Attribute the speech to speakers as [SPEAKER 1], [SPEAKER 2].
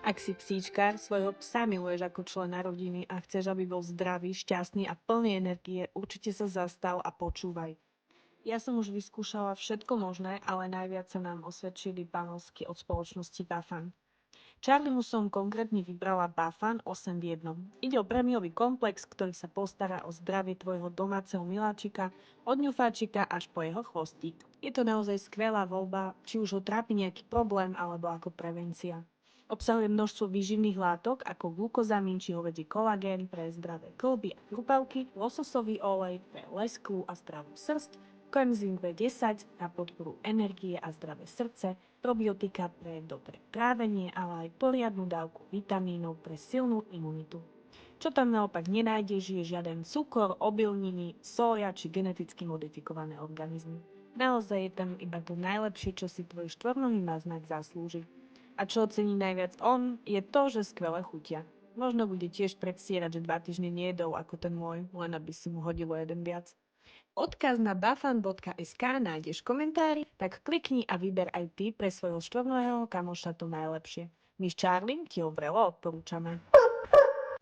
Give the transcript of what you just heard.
[SPEAKER 1] Ak si psíčkar, svojho psa miluješ ako člena rodiny a chceš, aby bol zdravý, šťastný a plný energie, určite sa zastav a počúvaj. Ja som už vyskúšala všetko možné, ale najviac sa nám osvedčili banovsky od spoločnosti Bafan. Charliemu som konkrétne vybrala Bafan 8 v 1. Ide o prémiový komplex, ktorý sa postará o zdravie tvojho domáceho miláčika, od ňufáčika až po jeho chvostík. Je to naozaj skvelá voľba, či už ho trápi nejaký problém alebo ako prevencia. Obsahuje množstvo výživných látok ako glukozamín či hovädzí kolagén pre zdravé kĺby a krupavky, lososový olej pre lesklú a zdravú srst, koenzym B10 na podporu energie a zdravé srdce, probiotika pre dobré trávenie, ale aj poriadnu dávku vitamínov pre silnú imunitu. Čo tam naopak nenájdeš, je žiaden cukor, obilniny, soja či geneticky modifikované organizmy. Naozaj je tam iba to najlepšie, čo si tvoj štvornohý maznák zaslúži. A čo ocení najviac on, je to, že skvele chutia. Možno bude tiež predstierať, že 2 týždne nejedol ako ten môj, len aby si mu hodilo jeden viac. Odkaz na bafan.sk nájdeš v komentári, tak klikni a vyber aj ty pre svojho štvornohého kamoša to najlepšie. My s Charlie ti ho vrelo odporúčame.